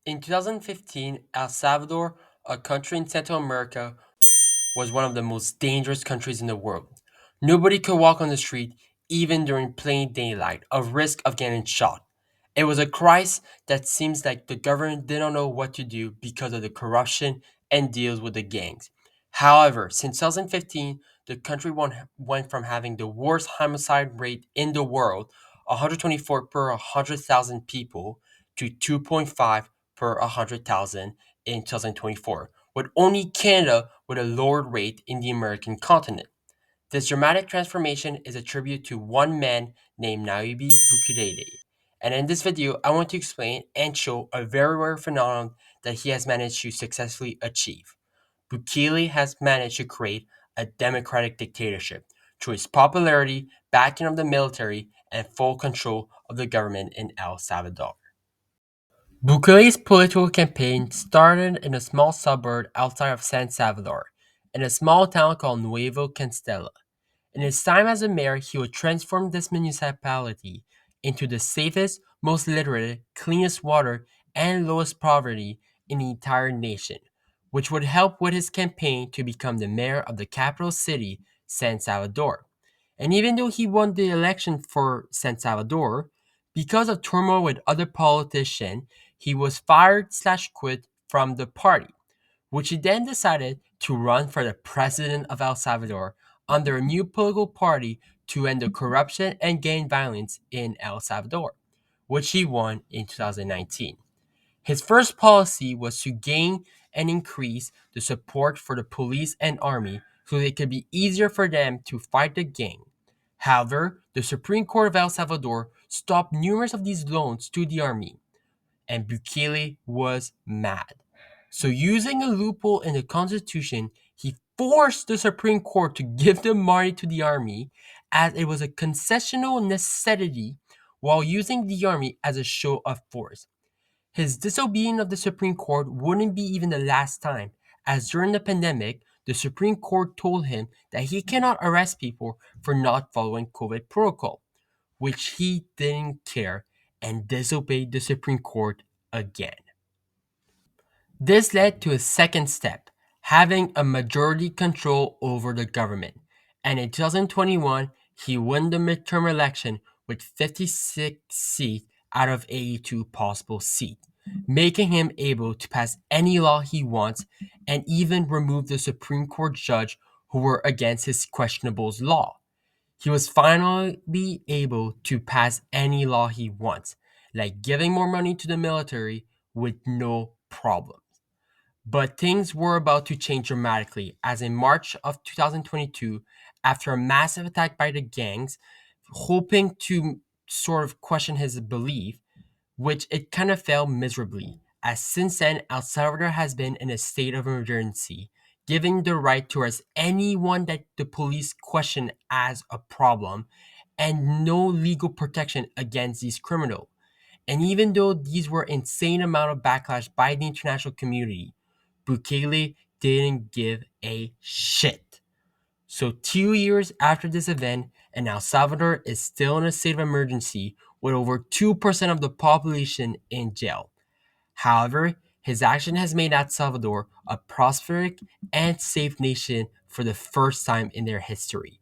In 2015, El Salvador, a country in Central America, was one of the most dangerous countries in the world. Nobody could walk on the street, even during plain daylight, of risk of getting shot. It was a crisis that seems like the government didn't know what to do because of the corruption and deals with the gangs. However, since 2015, the country went from having the worst homicide rate in the world, 124 per 100,000 people, to 2.5 per 100,000 in 2024, with only Canada with a lower rate in the American continent. This dramatic transformation is attributed to one man named Naibi Bukele. And in this video, I want to explain and show a very rare phenomenon that he has managed to successfully achieve. Bukele has managed to create a democratic dictatorship through his popularity, backing of the military, and full control of the government in El Salvador. Bukele's political campaign started in a small suburb outside of San Salvador, in a small town called Nuevo Canstella. In his time as a mayor, he would transform this municipality into the safest, most literate, cleanest water, and lowest poverty in the entire nation, which would help with his campaign to become the mayor of the capital city, San Salvador. And even though he won the election for San Salvador, because of turmoil with other politicians, he was fired slash quit from the party, which he then decided to run for the president of El Salvador under a new political party to end the corruption and gang violence in El Salvador, which he won in 2019. His first policy was to gain and increase the support for the police and army so it could be easier for them to fight the gang. However, the Supreme Court of El Salvador stopped numerous of these loans to the army, and Bukele was mad. So, using a loophole in the Constitution, he forced the Supreme Court to give the money to the army as it was a concessional necessity while using the army as a show of force. His disobedience of the Supreme Court wouldn't be even the last time, as during the pandemic, the Supreme Court told him that he cannot arrest people for not following COVID protocol, which he didn't care and disobeyed the Supreme Court again. This led to a second step, having a majority control over the government. And in 2021, he won the midterm election with 56 seats out of 82 possible seats, making him able to pass any law he wants and even remove the Supreme Court judge who were against his questionable law. He was finally able to pass any law he wants, like giving more money to the military with no problem. But things were about to change dramatically, as in March of 2022, after a massive attack by the gangs, hoping to sort of question his belief, which it kind of failed miserably, as since then El Salvador has been in a state of emergency, giving the right to arrest anyone that the police question as a problem, and no legal protection against these criminals. And even though these were insane amount of backlash by the international community, Bukele didn't give a shit. So 2 years after this event, and El Salvador is still in a state of emergency with over 2% of the population in jail. However, his action has made El Salvador a prosperous and safe nation for the first time in their history.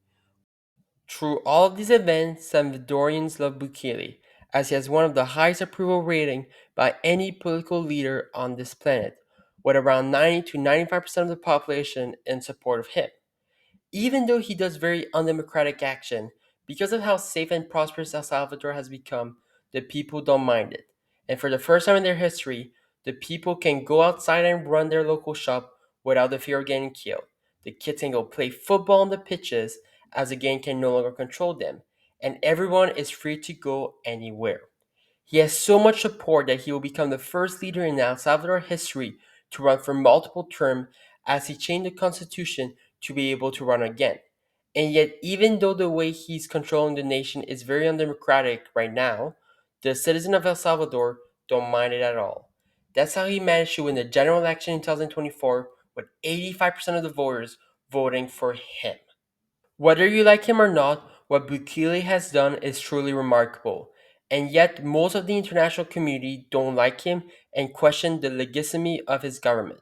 Through all of these events, Salvadorians love Bukele, as he has one of the highest approval rating by any political leader on this planet, with around 90 to 95% of the population in support of him. Even though he does very undemocratic action, because of how safe and prosperous El Salvador has become, the people don't mind it. And for the first time in their history, the people can go outside and run their local shop without the fear of getting killed. The kids can go play football on the pitches as the gang can no longer control them. And everyone is free to go anywhere. He has so much support that he will become the first leader in El Salvador history to run for multiple terms as he changed the constitution to be able to run again. And yet, even though the way he's controlling the nation is very undemocratic right now, the citizens of El Salvador don't mind it at all. That's how he managed to win the general election in 2024 with 85% of the voters voting for him. Whether you like him or not, what Bukele has done is truly remarkable. And yet, most of the international community don't like him and question the legitimacy of his government.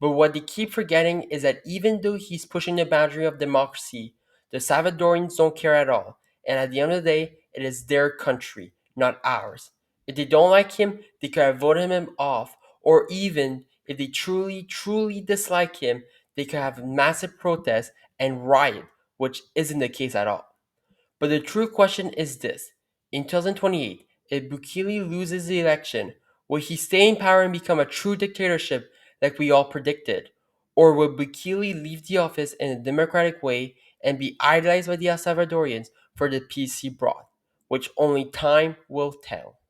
But what they keep forgetting is that even though he's pushing the boundary of democracy, the Salvadorians don't care at all. And at the end of the day, it is their country, not ours. If they don't like him, they could have voted him off, or even if they truly, truly dislike him, they could have massive protests and riot, which isn't the case at all. But the true question is this: in 2028, if Bukele loses the election, will he stay in power and become a true dictatorship like we all predicted? Or will Bukele leave the office in a democratic way and be idolized by the El Salvadorians for the peace he brought? Which only time will tell.